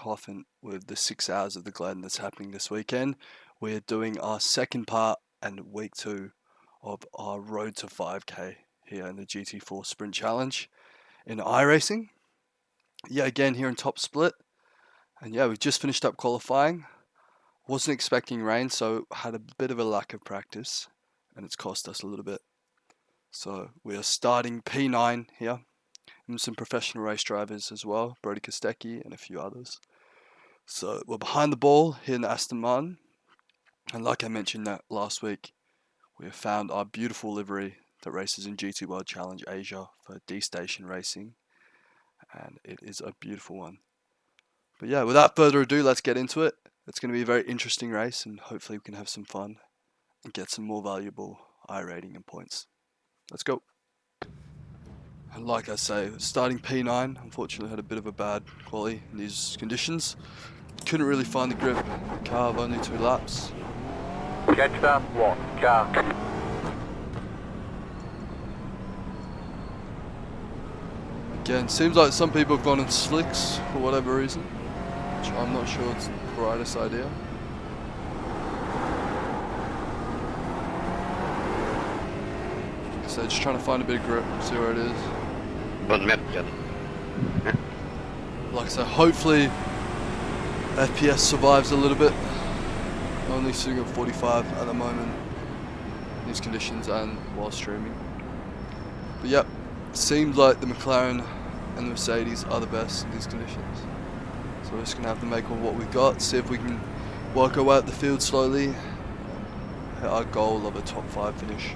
triumphant with the 6 hours of the Glen that's happening this weekend. We're doing our second part and week 2 of our Road to 5K here in the GT4 Sprint Challenge in iRacing. Yeah, again here in Top Split. And yeah, we've just finished up qualifying. Wasn't expecting rain, so had a bit of a lack of practice, and it's cost us a little bit. So we are starting P9 here, and some professional race drivers as well, Brody Kostecki and a few others. So we're behind the ball here in the Aston Martin, and like I mentioned that last week, we have found our beautiful livery that races in GT World Challenge Asia for D-Station Racing, and it is a beautiful one. But yeah, without further ado, let's get into it. It's going to be a very interesting race, and hopefully we can have some fun and get some more valuable iRating and points. Let's go. And like I say, starting P9, unfortunately had a bit of a bad quali in these conditions. Couldn't really find the grip. Car of only 2 laps. Catch that one, car. Again, seems like some people have gone in slicks for whatever reason, which I'm not sure it's the brightest idea. So just trying to find a bit of grip, see where it is. Like I said, hopefully FPS survives a little bit. Only sitting at 45 at the moment in these conditions and while streaming. But yep, seems like the McLaren and the Mercedes are the best in these conditions. So we're just going to have to make of what we've got, see if we can work our way up the field slowly and hit our goal of a top 5 finish.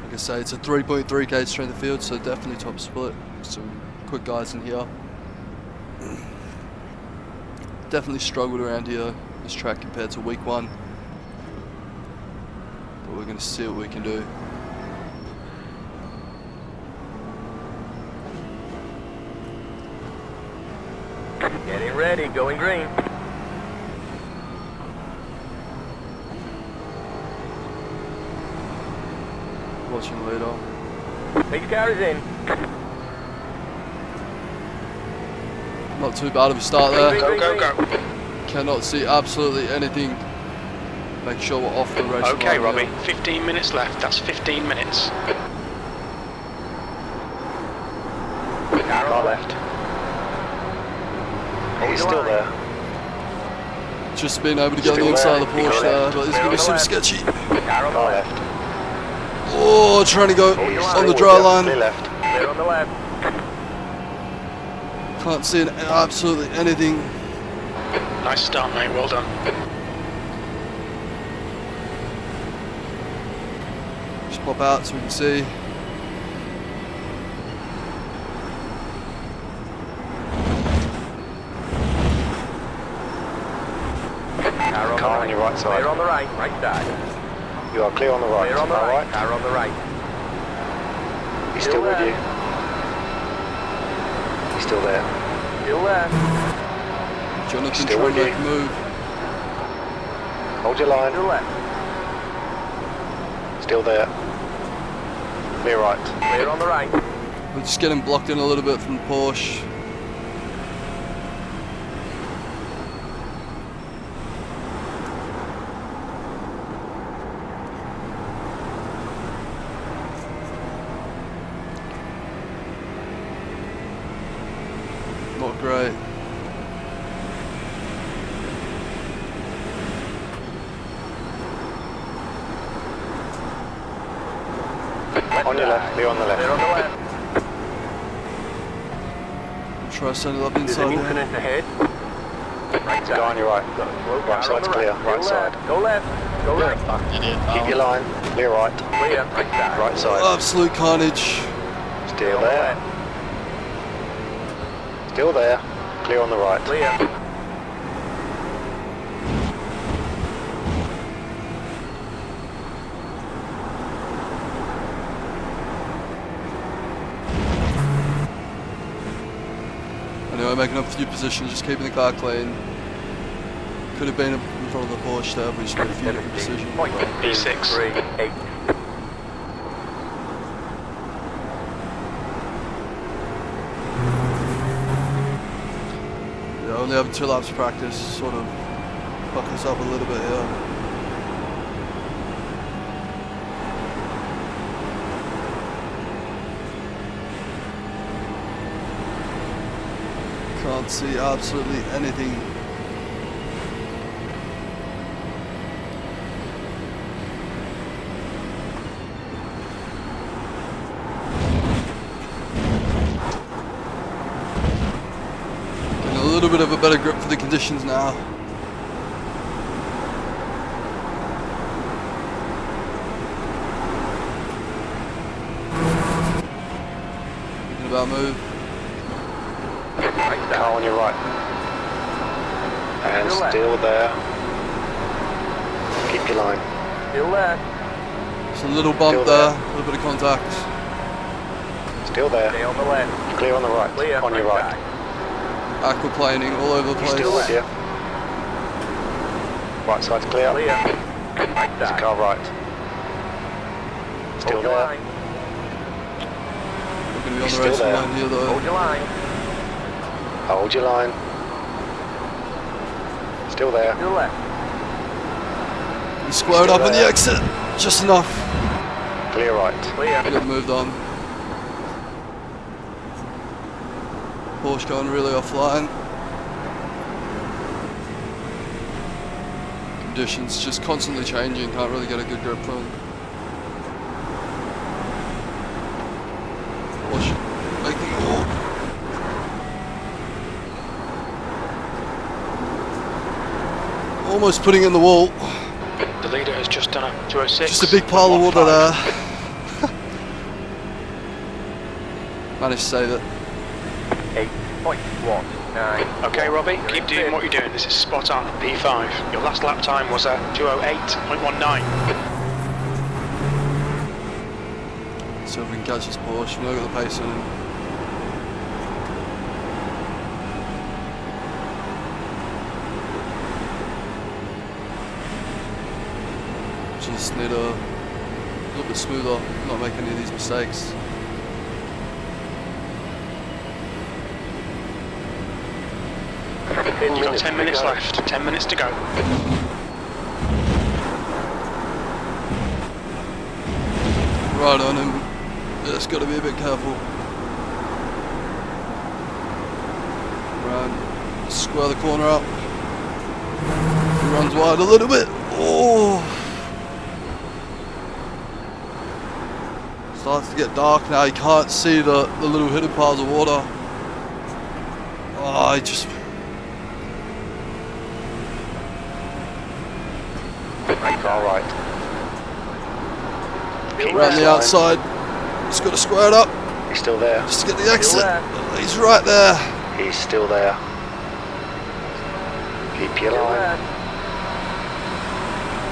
Like I say, it's a 3.3k strength of field, so definitely top split. Some quick guys in here. Definitely struggled around here, this track compared to week 1. But we're going to see what we can do. Getting ready, going green. Watching leader. Big car is in. Not too bad of a start there. Go, go, go. Cannot see absolutely anything. Make sure we're off the race. Okay, Robbie, 15 minutes left. That's 15 minutes. Car on left. He's still there. Just being able to get on the inside of the Porsche there, but it's going to be super sketchy. Car on the left. Oh, trying to go on the dry line. Clear on the left. Can't see absolutely anything. Nice start, mate. Well done. Just pop out so we can see. Car on your right side. Clear on the right, right side. You are clear on the right. Clear on the right. Car on the right. He's still with you. He's still there. Still there. Jonathan Still trying with to you. make a move. Hold your line. Still left. Still there. Clear right. Clear on the right. We're just getting blocked in a little bit from the Porsche. Not great. On your left. Clear on the Clear on the left. left. Try to send it up There's inside an there. infinite ahead. Right side. Go on your right. Right side's clear. Right side. Go left. Go right. Keep your line. Clear right. Clear. Right side. Right side. Absolute carnage. Still there. Still there. Clear on the right. Clear. Anyway, making up a few positions, just keeping the car clean. Could have been in front of the Porsche there, but we just made a few different decisions. P6. 3, 8. Only have 2 laps of practice, sort of buck us up a little bit here. Can't see absolutely anything. Getting a little bit of a better grip for the conditions now. Thinking about move. Car on your right. And still there. Keep your line. Still there. Just a little bump Still there, there. a little bit of contact. Still there. Stay on the left. Clear on the right. Clear. On your right. Aquaplaning all over the He's place. still with you. Right side's clear. Clear. Right There's a side. car right. Still Hold your there. line. We're going to be on He's the still racing there. line here though. Hold your line. Hold your line. Still there. To the left. We squared Still up on the there. exit, just enough. Clear right. Clear. Get moved on. Porsche going really offline. Conditions just constantly changing, can't really get a good grip from them. Porsche making more. Almost putting in the wall. The leader has just done a 206. Just a big pile of water 115. there. Managed to save it. 8.19. Okay, Robbie, You're keep in doing fifth. what you're doing. This is spot on. P5. Your last lap time was a 208.19. So if we can catch this Porsche, we've got the pace on him. Just need a little bit smoother, not make any of these mistakes. You've got 10 minutes left. 10 minutes to go. Right on him. Just got to be a bit careful. Right, square the corner up. He runs wide a little bit. Oh! Starts to get dark now. You can't see the little hidden piles of water. Oh, I just. Car right. Keep Around the line. outside. Just got to square it up. He's still there. Just to get the exit. there. He's right there. He's still there. Keep your Still line. there.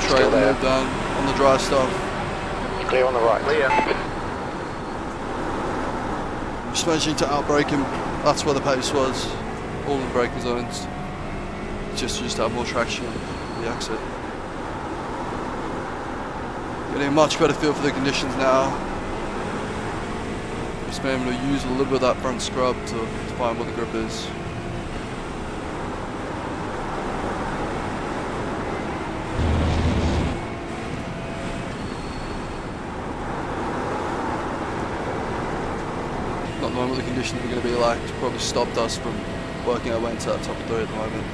Tray Still the there. move down on the dry stuff. Clear on the right. Clear. Just managing to outbrake him. That's where the pace was. All in the braking zones. Just to have more traction on the exit. Getting a much better feel for the conditions now. Just been able to use a little bit of that front scrub to find what the grip is. Not knowing what the conditions are going to be like, it's probably stopped us from working our way into that top 3 at the moment.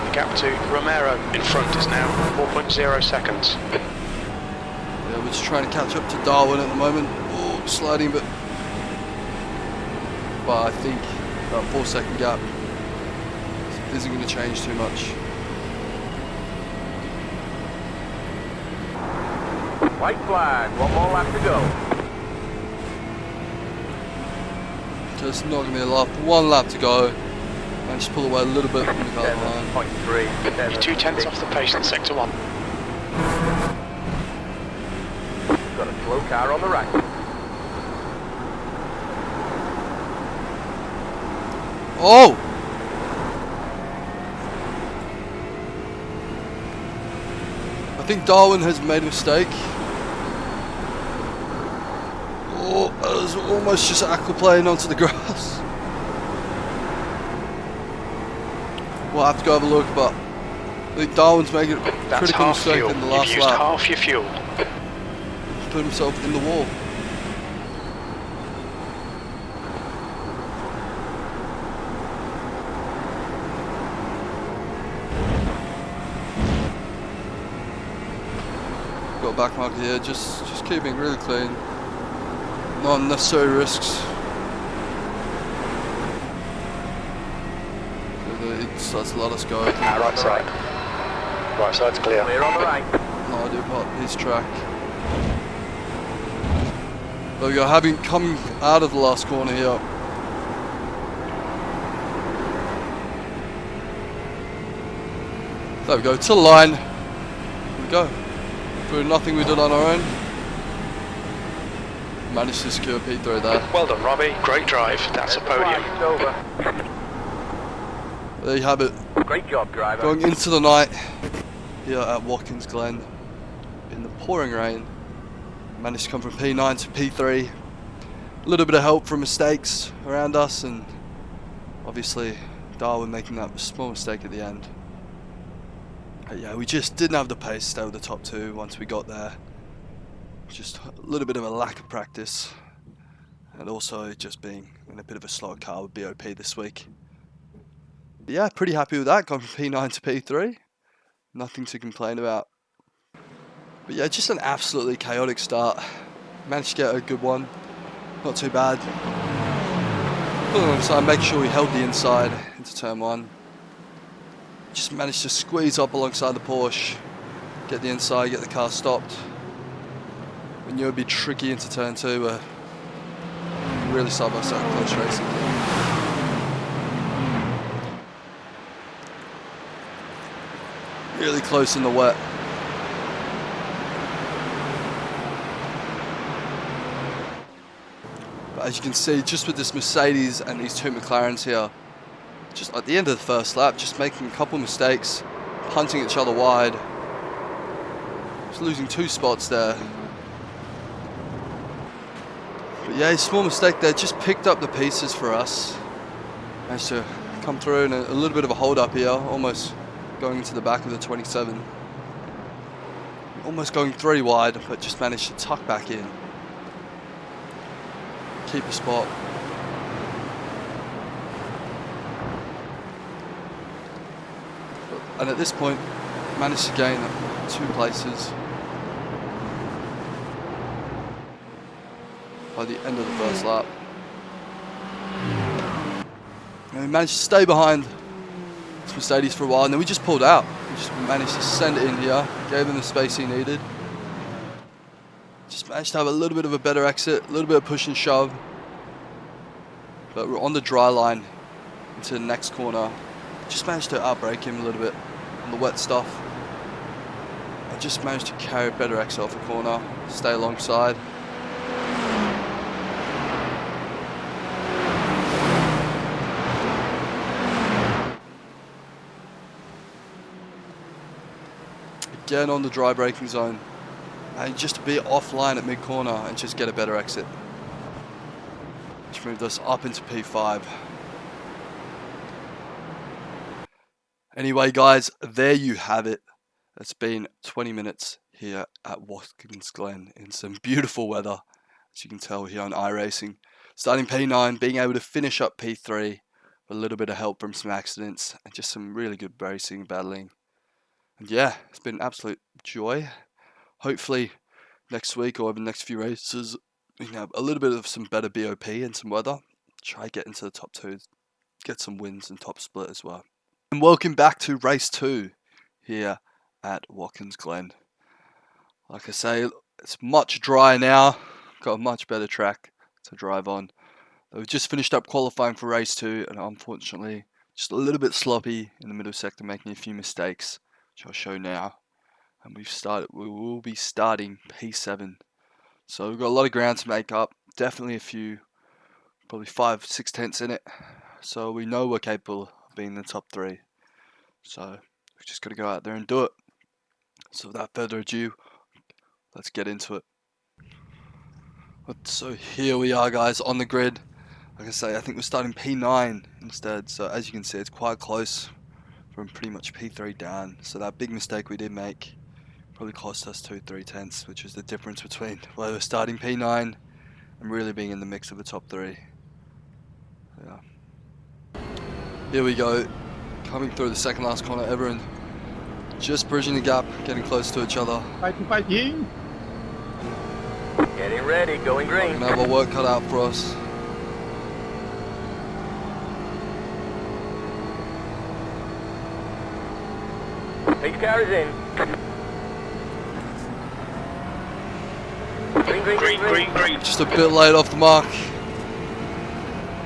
The gap to Romero in front is now 4.0 seconds. Yeah, we're just trying to catch up to Darwin at the moment. Oh, sliding a bit. But I think that 4-second gap isn't going to change too much. White flag. One more lap to go. Just not going to be enough. 1 lap to go. And just pull away a little bit from the car line. 7.3. You're 2/10 off the pace in sector 1. Got a slow car on the right. Oh! think Darwin has made a mistake. Oh, it was almost just aquaplaning onto the grass. We'll have to go have a look, but I think Darwin's making a That's critical half mistake fuel. in the You've last used lap. half your fuel. Put himself in the wall. Got back marker here, just keeping really clean. No unnecessary risks. It starts to let us go. Right side. Right side's clear. Clear on the right. No idea about his track. There we go, having come out of the last corner here. There we go, to the line. Here we go. Through nothing we did on our own. Managed to secure P3 there. Well done, Robbie. Great drive. That's a There's the flag, podium. it's over. There you have it. Great job, driver. Going into the night here at Watkins Glen in the pouring rain. Managed to come from P9 to P3. A little bit of help from mistakes around us, and obviously Darwin making that small mistake at the end. But yeah, we just didn't have the pace to stay with the top two once we got there. Just a little bit of a lack of practice, and also just being in a bit of a slow car with BOP this week. But yeah, pretty happy with that, going from P9 to P3. Nothing to complain about. But yeah, just an absolutely chaotic start. Managed to get a good one. Not too bad. Put it on the side, make sure we held the inside into turn one. Just managed to squeeze up alongside the Porsche. Get the inside, get the car stopped. We knew it would be tricky into turn two, where we really side by side close racing. Really close in the wet. But as you can see, just with this Mercedes and these two McLarens here, just at the end of the first lap, just making a couple mistakes, punting each other wide. Just losing 2 spots there. But yeah, a small mistake there, just picked up the pieces for us. Managed to come through and a little bit of a hold up here, almost going into the back of the 27. Almost going 3 wide, but just managed to tuck back in. Keep a spot. And at this point, managed to gain 2 places by the end of the first lap. And we managed to stay behind this Mercedes for a while, and then we just pulled out. We just managed to send it in here, gave him the space he needed. Just managed to have a little bit of a better exit, a little bit of push and shove. But we're on the dry line into the next corner. Just managed to outbrake him a little bit on the wet stuff. I just managed to carry a better exit off the corner, stay alongside. Again on the dry braking zone. And just to be offline at mid-corner and just get a better exit. Which moved us up into P5. Anyway guys, there you have it. It's been 20 minutes here at Watkins Glen in some beautiful weather. As you can tell here on iRacing. Starting P9, being able to finish up P3 with a little bit of help from some accidents and just some really good racing, battling. And yeah, it's been an absolute joy. Hopefully next week or over the next few races we can have a little bit of some better BOP and some weather. Try get into the top 2, get some wins and top split as well. And welcome back to race 2 here at Watkins Glen. Like I say, it's much drier now. Got a much better track to drive on. We've just finished up qualifying for race 2, and unfortunately just a little bit sloppy in the middle sector, making a few mistakes, which I'll show now. And we will be starting P7. So we've got a lot of ground to make up. Definitely a few, probably 5-6 tenths in it. So we know we're capable of being in the top 3. So we've just got to go out there and do it. So without further ado, let's get into it. So here we are, guys, on the grid. Like I say, I think we're starting P9 instead. So as you can see, it's quite close from pretty much P3 down. So that big mistake we did make probably cost us 2/3, which is the difference between where we're starting P9 and really being in the mix of the top 3. Yeah. Here we go, coming through the second last corner ever and just bridging the gap, getting close to each other. Fighting. Getting ready, going We're green. gonna have our work cut out for us. Each car is in. Green. Just a bit late off the mark.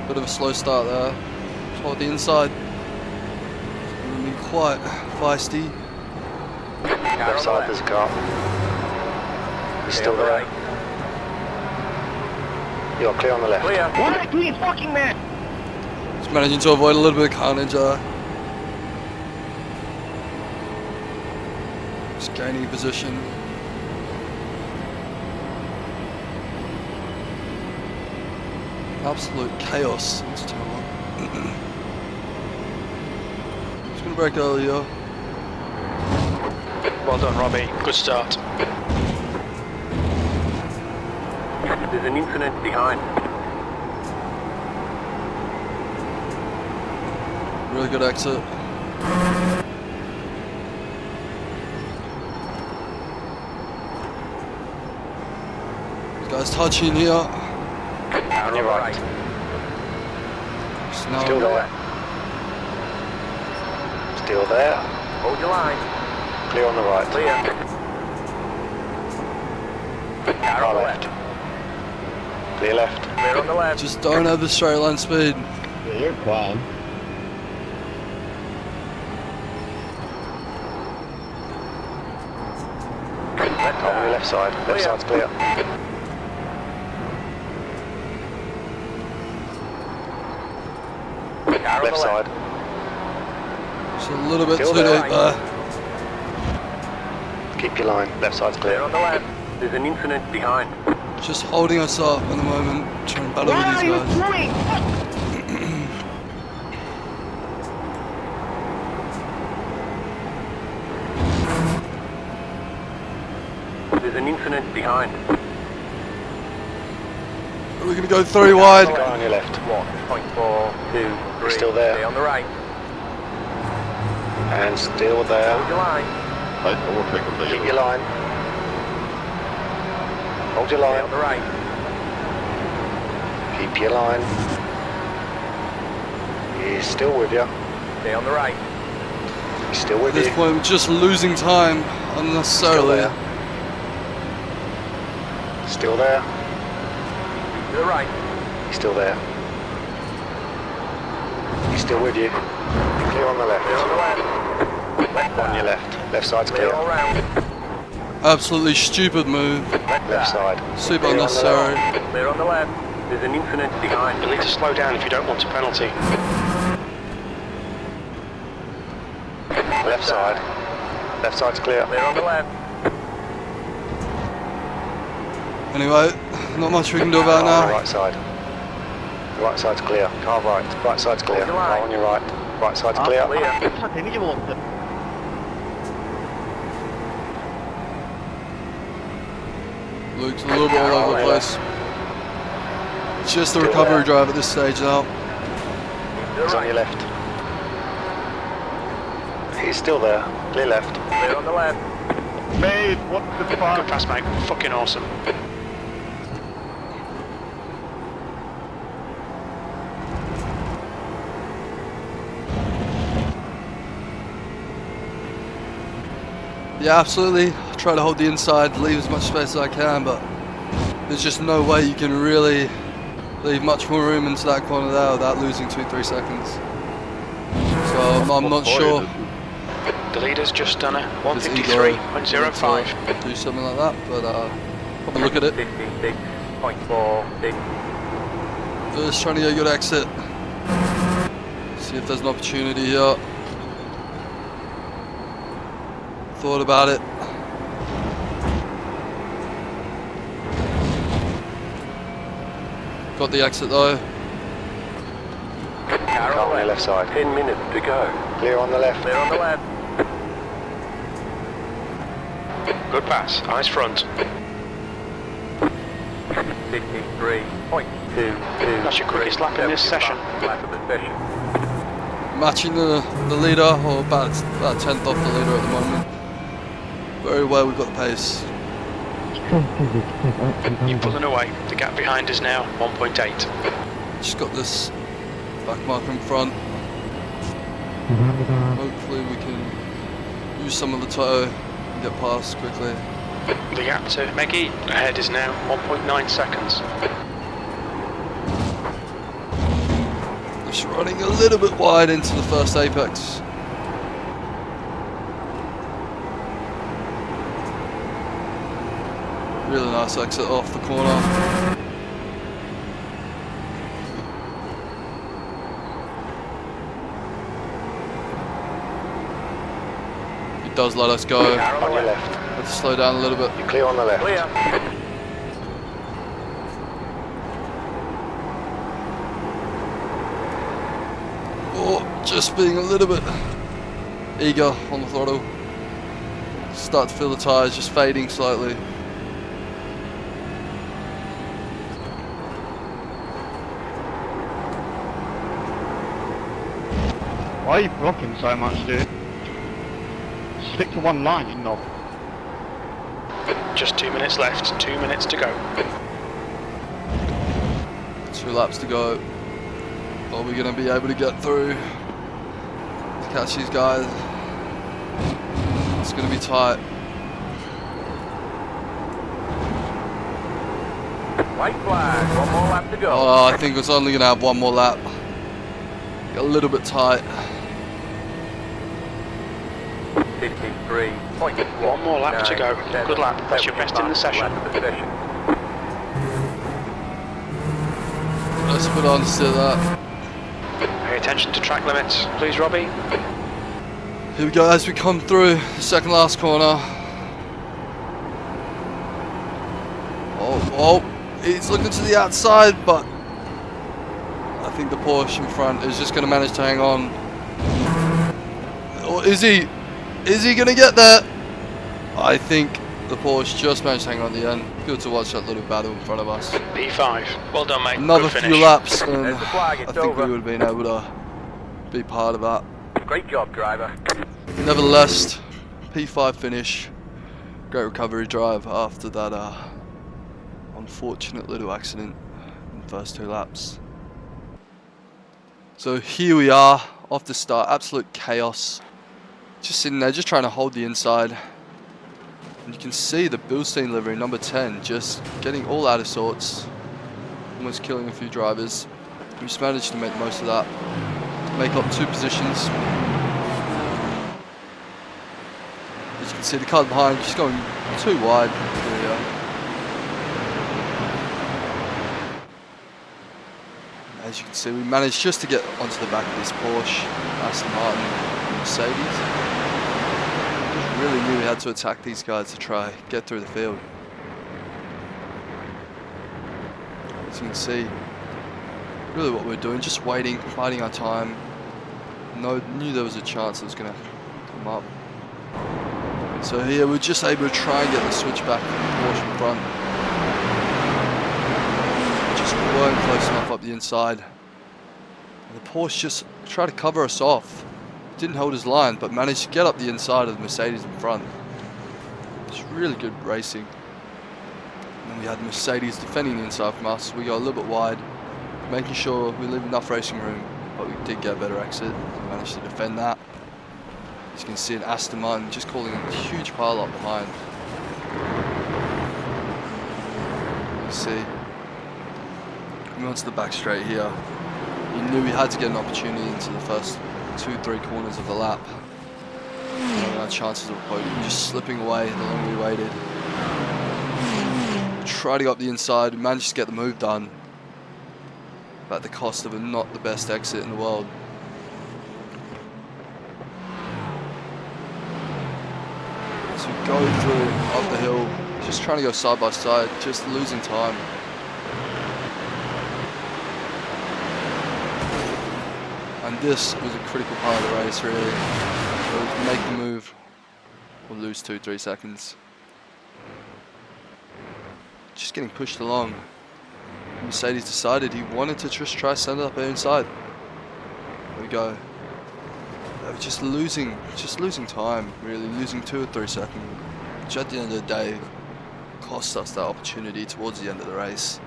Bit of a slow start there. Toward the inside. It's gonna be quite feisty. Left side, there's a car. He's still there. Right. You're clear on the left. Clear. What am I doing, fucking man? Just managing to avoid a little bit of carnage. Just gaining position. Absolute chaos. It's terrible. Just gonna break early here. Well done, Robbie. Good start. There's an incident behind. Really good exit. This guy's touching here. On your right. Just Still now. there. Still there. Hold your line. Clear on the right. Clear. Car on the left. Clear left. Clear on the left. Just don't have the straight line speed. Yeah, you're fine. On your left side. Left side's clear. Car on Left the side. Just a little bit Still too there. deep there. Keep your line. Left side's Clear clear. on the left. There's an incident behind. Just holding us up at the moment, trying to battle What with are these you guys. doing? There's an incident behind. We're gonna go 3 wide. Guy on your left. 1.4, 2, 3. Still there. Stay on the right. And still there. Hold your line. Keep your line. Hold your Stay line. on the right. Keep your line. He's still with you. Stay on the right. He's still At with this you. point, we're just losing time Still unnecessarily. there. Still there. To the right. He's still there. He's still with you. Clear on the Clear on the left. left. Left On your side. left. Left side's Clear clear. all round. Absolutely stupid move. Left side. Super Clear on the unnecessary. left. Clear on the left. There's an incident behind. You'll need to slow down if you don't want a penalty. Left side. Left side's clear. Clear on the left. Anyway, not much we can do about Car on the now. right side. The right side's clear. Car right. Right side's clear. Hold your line. Car on your right. Right side's clear. Clear. Luke's a little bit all over the place. Just a Still recovery there. drive at this stage now. To the He's on right. your left. He's still there. Clear left. Clear on the left. Mate, what the Good fuck? pass, mate. Fucking awesome. Yeah, absolutely. Try to hold the inside, leave as much space as I can, but there's just no way you can really leave much more room into that corner there without losing 2-3 seconds. So I'm not sure. The leader's just done a Does Igor 153.05. do something like that, but have a look at it. 56.46. First, trying to get a good exit. See if there's an opportunity here. Thought about it. Got the exit though. Car on your left side. 10 minutes to go. Clear on the left. Clear on the left. Good pass. Eyes front. 53.22. That's your quickest lap in this session. Lap of the session. Matching the leader, or about 10th off the leader at the moment. Very well, we've got the pace. You're pulling away. The gap behind is now 1.8. Just got this back marker in front. Hopefully we can use some of the tow and get past quickly. The gap to Meggy ahead is now 1.9 seconds. Just running a little bit wide into the first apex. Really nice exit off the corner. It does let us go. On your left. Let's slow down a little bit. You're clear on the left. Clear. Oh, just being a little bit eager on the throttle. Start to feel the tyres just fading slightly. Why are you blocking so much, dude? Stick to one line, you knob. Just 2 minutes left. 2 minutes to go. 2 laps to go. Are we going to be able to get through to catch these guys? It's going to be tight. White flag. One more lap to go. Oh, I think it's only going to have one more lap. Get a little bit tight. 53.1. One more lap to go. Good lap. That's your best in the session. Lap of the session. Let's put on to that. Pay attention to track limits, please, Robbie. Here we go as we come through the second last corner. Oh, he's looking to the outside, but I think the Porsche in front is just going to manage to hang on. Or is he? Is he going to get there? I think the Porsche just managed to hang on at the end. Good to watch that little battle in front of us. P5. Well done, mate. Another Good few finish. laps, and There's the flag, I it's think over. we would have been able to be part of that. Great job, driver. Nevertheless, P5 finish. Great recovery drive after that unfortunate little accident in the first 2 laps. So here we are, off the start, absolute chaos. Just sitting there, just trying to hold the inside. And you can see the Bilstein livery, number 10, just getting all out of sorts. Almost killing a few drivers. We just managed to make the most of that. Make up 2 positions. As you can see, the car behind just going too wide. There we go. As you can see, we managed just to get onto the back of this Porsche, Aston Martin, Mercedes. Just really knew we had to attack these guys to try get through the field. As you can see, really what we're doing, just waiting, biding our time. Knew there was a chance it was going to come up. So here we're just able to try and get the switch back from the Porsche in front. Just weren't close enough up the inside. And the Porsche just tried to cover us off. Didn't hold his line, but managed to get up the inside of the Mercedes in front. It's really good racing. And then we had the Mercedes defending the inside from us. We got a little bit wide, making sure we leave enough racing room, but we did get a better exit. We managed to defend that. As you can see, an Aston Martin just calling a huge pile up behind. You see, coming onto the back straight here, he knew he had to get an opportunity into the first 2-3 corners of the lap. And our chances of a podium just slipping away the longer we waited. Tried to go up the inside, managed to get the move done, but at the cost of not the best exit in the world. As we go through up the hill, just trying to go side by side, just losing time. And this was a critical part of the race, really. It was make the move or lose 2-3 seconds. Just getting pushed along. Mercedes decided he wanted to just try send it up there inside. There we go. They were just losing time, really, losing 2 or 3 seconds, which at the end of the day cost us that opportunity towards the end of the race.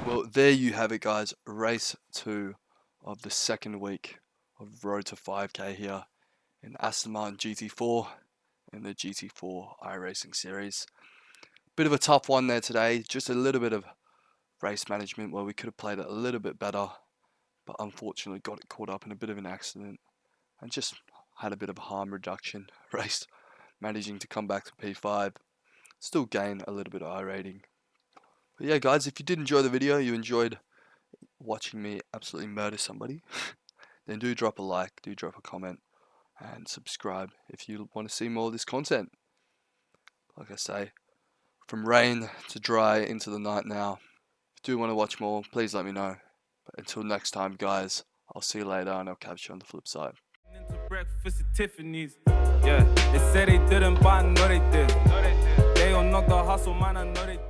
Well, there you have it, guys. Race 2 of the second week of Road to 5K here in Aston Martin GT4 in the GT4 iRacing series. Bit of a tough one there today, just a little bit of race management where we could have played it a little bit better, but unfortunately got it caught up in a bit of an accident and just had a bit of harm reduction race, managing to come back to P5, still gain a little bit of I rating. But yeah, guys, if you did enjoy the video, you enjoyed watching me absolutely murder somebody, then do drop a like, do drop a comment, and subscribe if you want to see more of this content. Like I say, from rain to dry into the night now. If you do want to watch more, please let me know. But until next time, guys, I'll see you later and I'll catch you on the flip side. Into breakfast at Tiffany's. Yeah, they said they didn't, but I know they did. They don't know the hustle, man, I know they did.